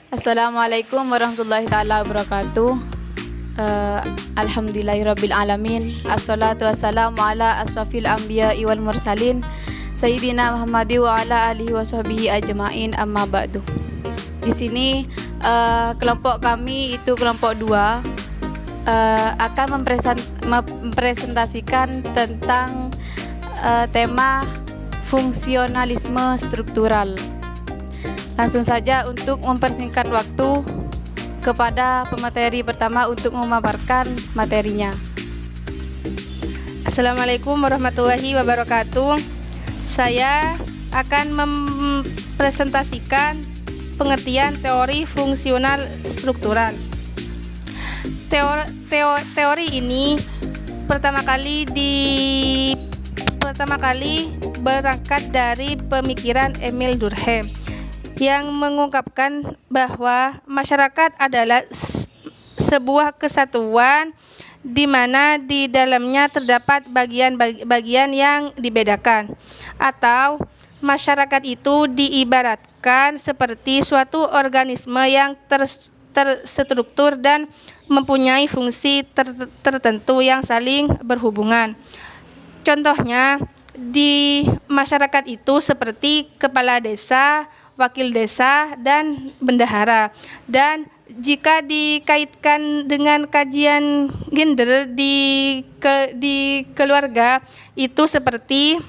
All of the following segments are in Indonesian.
Assalamualaikum warahmatullahi taala wabarakatuh. Alhamdulillahirabbil alamin. Assalatu wassalamu ala asrafil anbiya'i wal mursalin Sayyidina Muhammad wa ala alihi washabbihi ajmain, amma ba'du. Di sini kelompok kami itu kelompok 2 akan mempresentasikan tentang tema fungsionalisme struktural. Langsung saja untuk mempersingkat waktu kepada pemateri pertama untuk memaparkan materinya. Assalamualaikum warahmatullahi wabarakatuh. Saya akan mempresentasikan pengertian teori fungsional struktural. Teori ini pertama kali berangkat dari pemikiran Emil Durkheim yang mengungkapkan bahwa masyarakat adalah sebuah kesatuan di mana di dalamnya terdapat bagian-bagian yang dibedakan, atau masyarakat itu diibaratkan seperti suatu organisme yang terstruktur dan mempunyai fungsi tertentu yang saling berhubungan. Contohnya, di masyarakat itu seperti kepala desa, wakil desa, dan bendahara. Dan jika dikaitkan dengan kajian gender di keluarga, itu seperti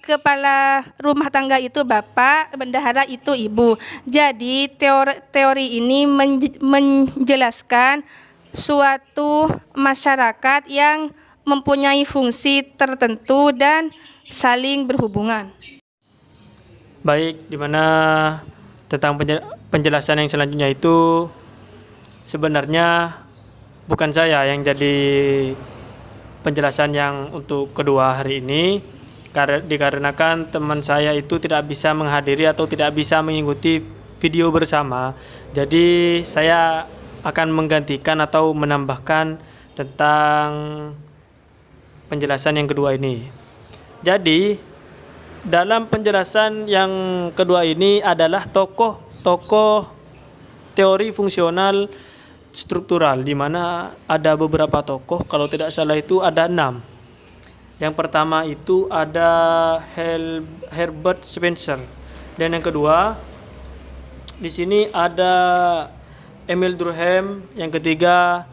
kepala rumah tangga itu bapak, bendahara itu ibu. Jadi teori ini menjelaskan suatu masyarakat yang mempunyai fungsi tertentu dan saling berhubungan. Baik, di mana tentang penjelasan yang selanjutnya itu sebenarnya bukan saya yang jadi penjelasan yang untuk kedua hari ini, dikarenakan teman saya itu tidak bisa menghadiri atau tidak bisa mengikuti video bersama. Jadi saya akan menggantikan atau menambahkan tentang penjelasan yang kedua ini. Jadi dalam penjelasan yang kedua ini adalah tokoh teori fungsional struktural, di mana ada beberapa tokoh, kalau tidak salah itu ada 6. Yang pertama itu ada Herbert Spencer, dan yang kedua di sini ada Emil Durkheim, yang ketiga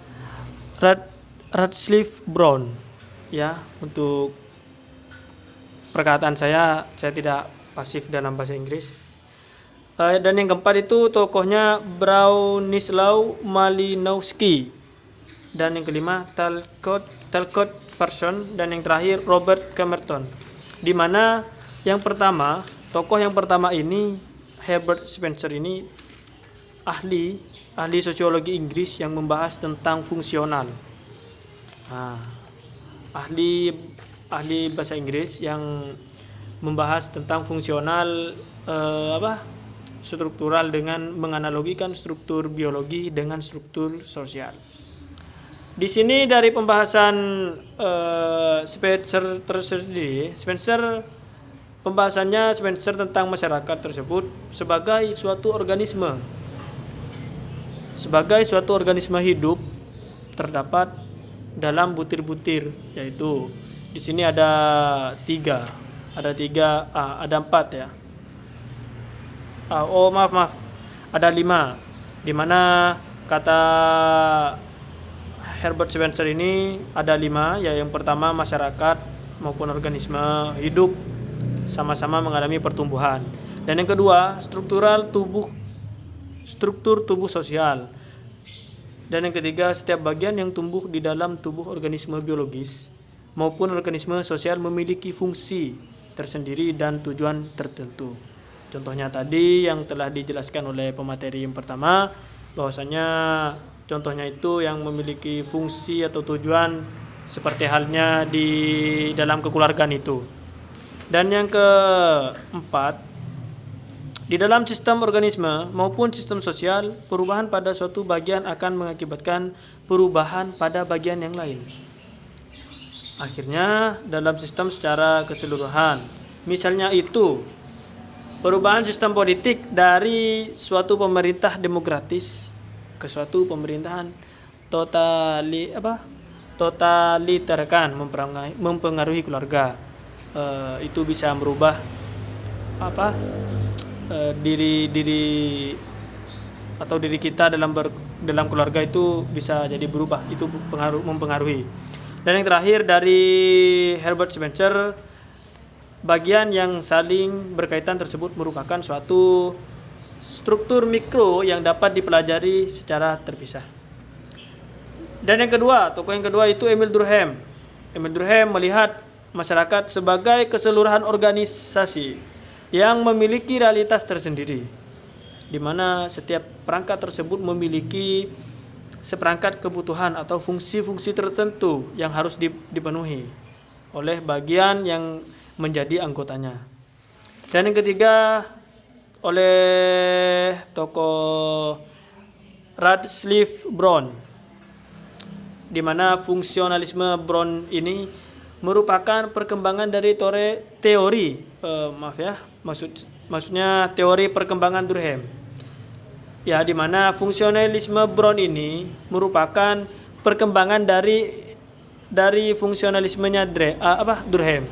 Radcliffe Brown. Ya, untuk perkataan saya tidak pasif dalam bahasa Inggris. Dan yang keempat itu tokohnya Bronislaw Malinowski, dan yang kelima Talcott Parsons, dan yang terakhir Robert Camerton. Di mana tokoh yang pertama ini, Herbert Spencer ini ahli sosiologi Inggris yang membahas tentang fungsional. Ahli bahasa Inggris yang membahas tentang fungsional struktural dengan menganalogikan struktur biologi dengan struktur sosial. Di sini dari pembahasan Spencer tentang masyarakat tersebut sebagai suatu organisme hidup terdapat dalam butir-butir, yaitu di sini ada 4 ya. Ada 5, di mana kata Herbert Spencer ini ada 5, ya. Yang pertama, masyarakat maupun organisme hidup sama-sama mengalami pertumbuhan, dan yang kedua struktur tubuh sosial, dan yang ketiga setiap bagian yang tumbuh di dalam tubuh organisme biologis maupun organisme sosial memiliki fungsi tersendiri dan tujuan tertentu. Contohnya tadi yang telah dijelaskan oleh pemateri yang pertama, bahwasanya contohnya itu yang memiliki fungsi atau tujuan seperti halnya di dalam kekeluargaan itu. Dan yang keempat, di dalam sistem organisme maupun sistem sosial, perubahan pada suatu bagian akan mengakibatkan perubahan pada bagian yang lain. Akhirnya dalam sistem secara keseluruhan, misalnya itu perubahan sistem politik dari suatu pemerintah demokratis ke suatu pemerintahan totaliter kan, mempengaruhi keluarga. Itu bisa merubah diri atau diri kita dalam keluarga itu bisa jadi berubah, itu mempengaruhi. Dan yang terakhir dari Herbert Spencer, bagian yang saling berkaitan tersebut merupakan suatu struktur mikro yang dapat dipelajari secara terpisah. Dan yang kedua, tokoh yang kedua itu Emil Durkheim. Emil Durkheim melihat masyarakat sebagai keseluruhan organisasi yang memiliki realitas tersendiri, di mana setiap perangkat tersebut memiliki seperangkat kebutuhan atau fungsi-fungsi tertentu yang harus dipenuhi oleh bagian yang menjadi anggotanya. Dan yang ketiga oleh tokoh Radcliffe Brown, di mana fungsionalisme Brown ini merupakan perkembangan dari maksudnya teori perkembangan Durkheim. Ya, di mana fungsionalisme Brown ini merupakan perkembangan dari fungsionalismenya Durkheim.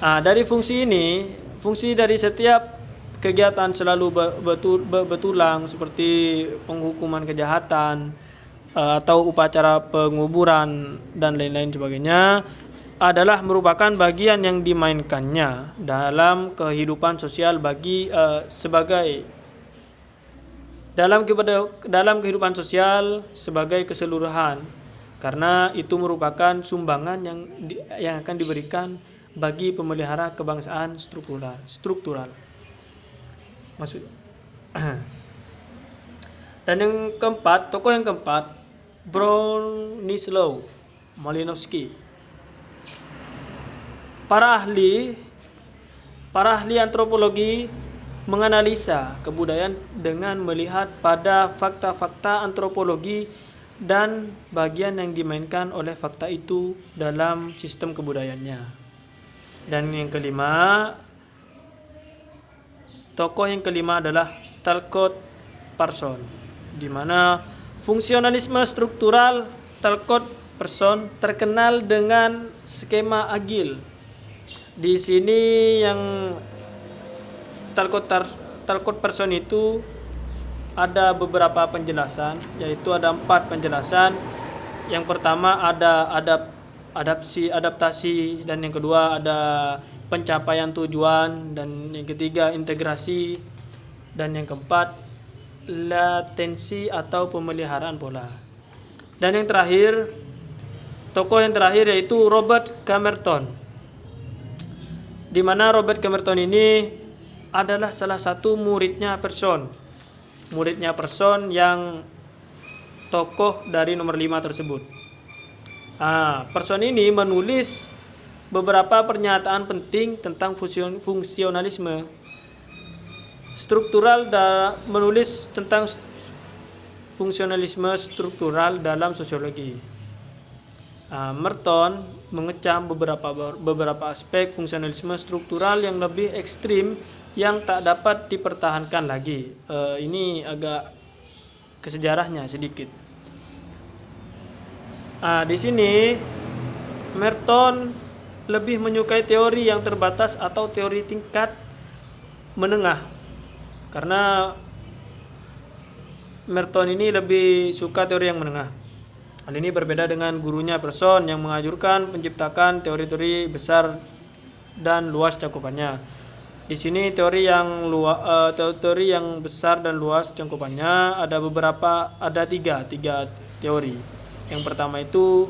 Dari fungsi dari setiap kegiatan selalu betulang seperti penghukuman kejahatan atau upacara penguburan dan lain-lain sebagainya adalah merupakan bagian yang dimainkannya dalam kehidupan sosial dalam kehidupan sosial sebagai keseluruhan, karena itu merupakan sumbangan yang akan diberikan bagi pemelihara kebangsaan struktural. Maksud. Dan yang keempat, tokoh yang keempat, Bronislaw Malinowski. Para ahli antropologi menganalisa kebudayaan dengan melihat pada fakta-fakta antropologi dan bagian yang dimainkan oleh fakta itu dalam sistem kebudayaannya. Dan yang kelima, tokoh yang kelima adalah Talcott Parson, di mana fungsionalisme struktural Talcott Parson terkenal dengan skema agil. Di sini yang Talcott Parson itu ada beberapa penjelasan, yaitu ada 4 penjelasan. Yang pertama ada adaptasi, dan yang kedua ada pencapaian tujuan, dan yang ketiga integrasi, dan yang keempat latensi atau pemeliharaan pola. Dan yang terakhir, tokoh yang terakhir yaitu Robert Camerton, di mana Robert Camerton ini adalah salah satu muridnya Parson yang tokoh dari nomor 5 tersebut. Parson ini menulis beberapa pernyataan penting tentang fungsionalisme struktural menulis tentang fungsionalisme struktural dalam sosiologi. Merton mengecam beberapa aspek fungsionalisme struktural yang lebih ekstrim yang tak dapat dipertahankan lagi. Ini agak ke sejarahnya sedikit. Di sini Merton lebih menyukai teori yang terbatas atau teori tingkat menengah, karena Merton ini lebih suka teori yang menengah. Hal ini berbeda dengan gurunya Parson yang menganjurkan menciptakan teori-teori besar dan luas cakupannya. Di sini teori yang besar dan luas cakupannya ada tiga teori. Yang pertama itu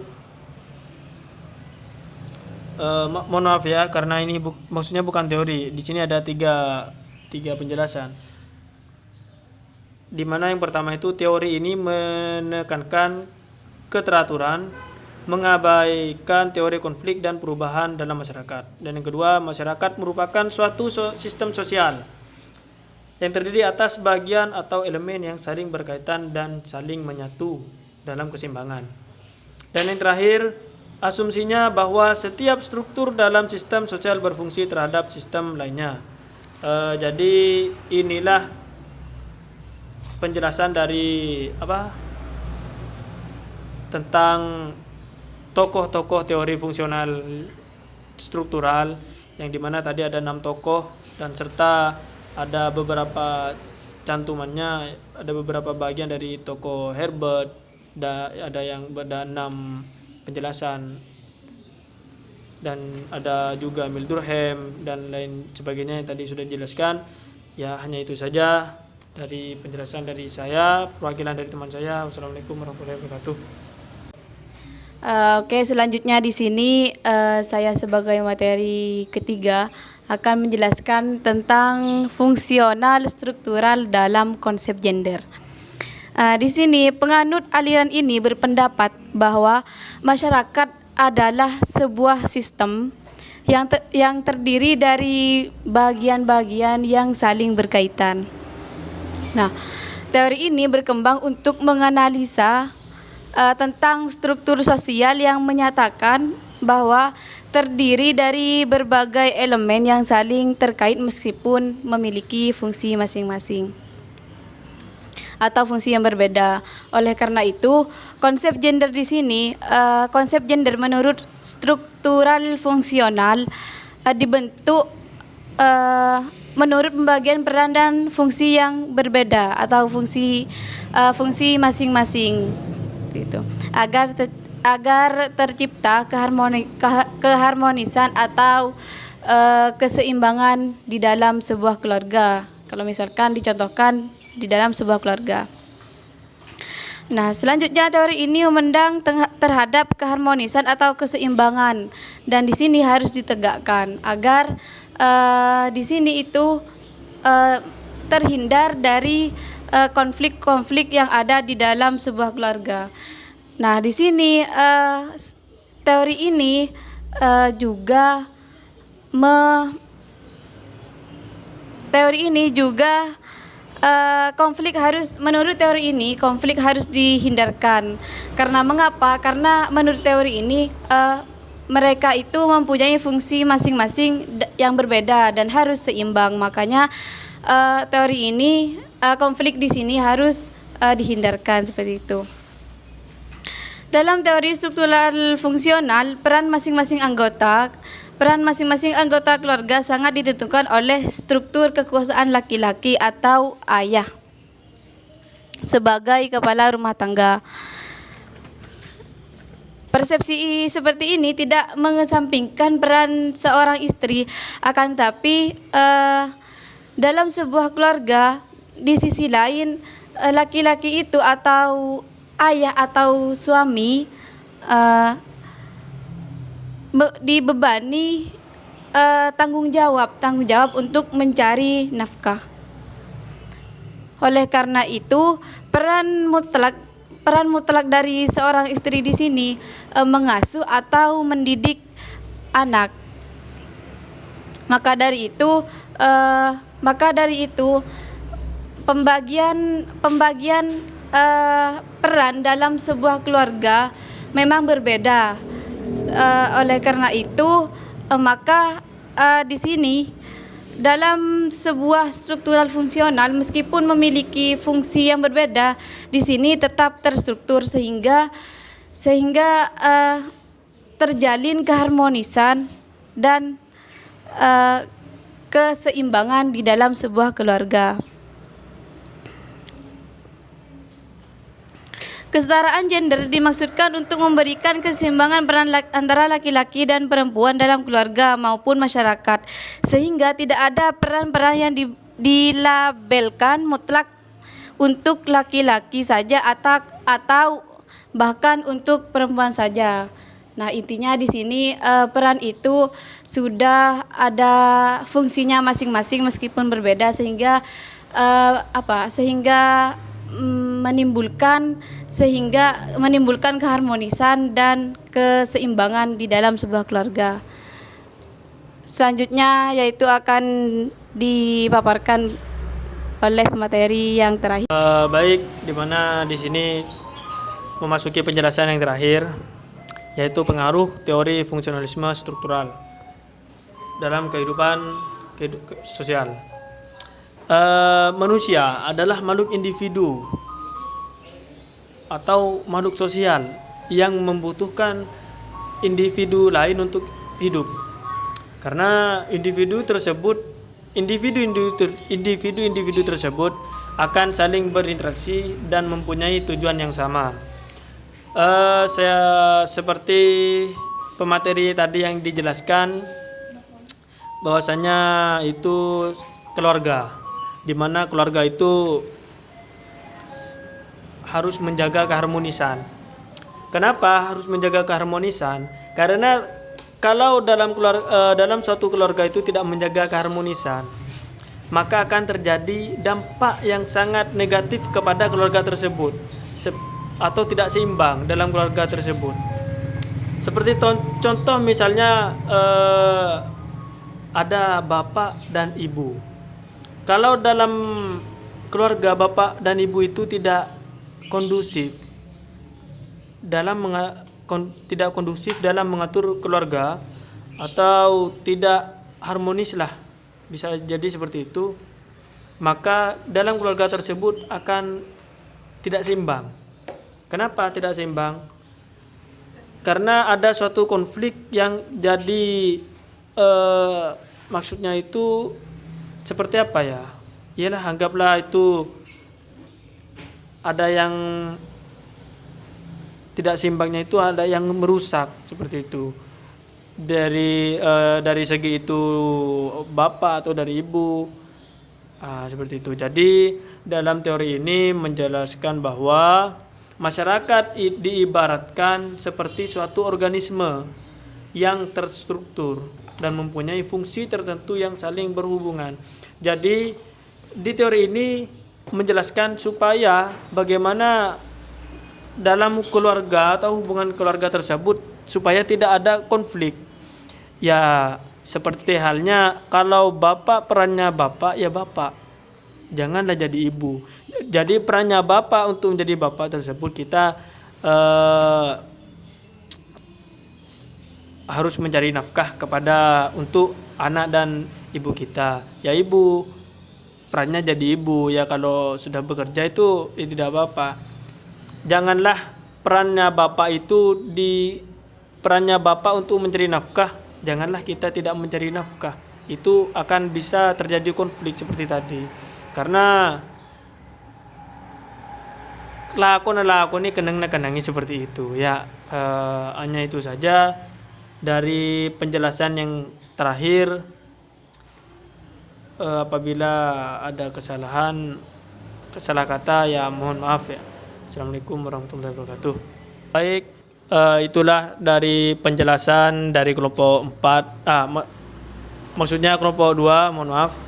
mohon maaf ya, karena ini maksudnya bukan teori. Di sini ada tiga penjelasan. Di mana yang pertama itu teori ini menekankan keteraturan, mengabaikan teori konflik dan perubahan dalam masyarakat. Dan yang kedua, masyarakat merupakan suatu sistem sosial yang terdiri atas bagian atau elemen yang saling berkaitan dan saling menyatu dalam keseimbangan. Dan yang terakhir, asumsinya bahwa setiap struktur dalam sistem sosial berfungsi terhadap sistem lainnya. Jadi inilah penjelasan dari tentang tokoh-tokoh teori fungsional struktural, yang dimana tadi ada 6 tokoh dan serta ada beberapa cantumannya, ada beberapa bagian dari tokoh Herbert, ada yang ada 6 penjelasan, dan ada juga Emil Durkheim dan lain sebagainya yang tadi sudah dijelaskan. Ya, hanya itu saja dari penjelasan dari saya, perwakilan dari teman saya. Wassalamualaikum warahmatullahi wabarakatuh. Oke, selanjutnya di sini saya sebagai materi ketiga akan menjelaskan tentang fungsional struktural dalam konsep gender. Di sini penganut aliran ini berpendapat bahwa masyarakat adalah sebuah sistem yang terdiri dari bagian-bagian yang saling berkaitan. Nah, teori ini berkembang untuk menganalisa tentang struktur sosial yang menyatakan bahwa terdiri dari berbagai elemen yang saling terkait meskipun memiliki fungsi masing-masing atau fungsi yang berbeda. Oleh karena itu, konsep gender di sini, konsep gender menurut struktural fungsional dibentuk menurut pembagian peran dan fungsi yang berbeda atau fungsi masing-masing, seperti itu, agar tercipta keharmonisan atau keseimbangan di dalam sebuah keluarga. Kalau misalkan dicontohkan di dalam sebuah keluarga. Nah, selanjutnya teori ini memandang terhadap keharmonisan atau keseimbangan, dan di sini harus ditegakkan agar di sini itu terhindar dari konflik-konflik yang ada di dalam sebuah keluarga. Nah, di sini teori ini juga menurut teori ini konflik harus dihindarkan. Karena mengapa? Karena menurut teori ini mereka itu mempunyai fungsi masing-masing yang berbeda dan harus seimbang. Makanya teori ini konflik di sini harus dihindarkan, seperti itu. Dalam teori struktural fungsional, peran masing-masing anggota keluarga sangat ditentukan oleh struktur kekuasaan laki-laki atau ayah sebagai kepala rumah tangga. Persepsi seperti ini tidak mengesampingkan peran seorang istri, akan tapi dalam sebuah keluarga di sisi lain laki-laki itu atau ayah atau suami dibebani tanggung jawab untuk mencari nafkah. Oleh karena itu, peran mutlak dari seorang istri di sini mengasuh atau mendidik anak. Maka dari itu pembagian peran dalam sebuah keluarga memang berbeda. Oleh karena itu maka di sini dalam sebuah struktural fungsional, meskipun memiliki fungsi yang berbeda, di sini tetap terstruktur sehingga terjalin keharmonisan dan keseimbangan di dalam sebuah keluarga. Kesetaraan gender dimaksudkan untuk memberikan keseimbangan peran antara laki-laki dan perempuan dalam keluarga maupun masyarakat, sehingga tidak ada peran-peran yang dilabelkan mutlak untuk laki-laki saja atau bahkan untuk perempuan saja. Nah, intinya di sini peran itu sudah ada fungsinya masing-masing meskipun berbeda, sehingga menimbulkan keharmonisan dan keseimbangan di dalam sebuah keluarga. Selanjutnya yaitu akan dipaparkan oleh materi yang terakhir. Baik, di mana di sini memasuki penjelasan yang terakhir, yaitu pengaruh teori fungsionalisme struktural dalam kehidupan sosial. manusia adalah makhluk individu atau makhluk sosial yang membutuhkan individu lain untuk hidup. Karena individu tersebut akan saling berinteraksi dan mempunyai tujuan yang sama. Saya seperti pemateri tadi yang dijelaskan, bahwasanya itu keluarga, di mana keluarga itu harus menjaga keharmonisan. Kenapa harus menjaga keharmonisan? Karena kalau dalam suatu keluarga itu tidak menjaga keharmonisan, maka akan terjadi dampak yang sangat negatif kepada keluarga tersebut atau tidak seimbang dalam keluarga tersebut. Seperti contoh misalnya ada bapak dan ibu. Kalau dalam keluarga bapak dan ibu itu tidak kondusif dalam mengatur keluarga, atau tidak harmonis lah, bisa jadi seperti itu, maka dalam keluarga tersebut akan tidak seimbang. Kenapa tidak seimbang? Karena ada suatu konflik yang jadi maksudnya itu seperti apa ya? Iyalah, anggaplah itu ada yang tidak seimbangnya, itu ada yang merusak seperti itu. Dari segi itu bapak atau dari ibu. Seperti itu. Jadi dalam teori ini menjelaskan bahwa masyarakat diibaratkan seperti suatu organisme yang terstruktur dan mempunyai fungsi tertentu yang saling berhubungan. Jadi di teori ini menjelaskan supaya bagaimana dalam keluarga atau hubungan keluarga tersebut supaya tidak ada konflik. Ya, seperti halnya kalau bapak, perannya bapak ya bapak, janganlah jadi ibu. Jadi perannya bapak untuk menjadi bapak tersebut kita harus mencari nafkah untuk anak dan ibu kita. Ya, ibu perannya jadi ibu, ya kalau sudah bekerja itu ya tidak apa-apa. Janganlah perannya bapak untuk mencari nafkah, janganlah kita tidak mencari nafkah. Itu akan bisa terjadi konflik seperti tadi. Karena lakon ini kenangi seperti itu. Ya, hanya itu saja dari penjelasan yang terakhir. Apabila ada salah kata ya mohon maaf ya. Assalamualaikum warahmatullahi wabarakatuh. Baik, itulah dari penjelasan dari kelompok 4. Maksudnya kelompok 2, mohon maaf.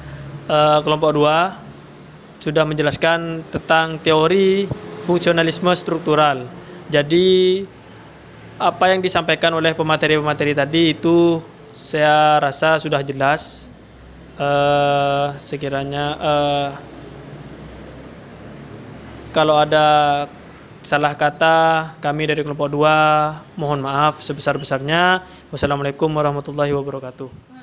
Kelompok 2 sudah menjelaskan tentang teori fungsionalisme struktural. Jadi apa yang disampaikan oleh pemateri-pemateri tadi itu saya rasa sudah jelas. Sekiranya kalau ada salah kata kami dari kelompok 2 mohon maaf sebesar-besarnya. Wassalamualaikum warahmatullahi wabarakatuh.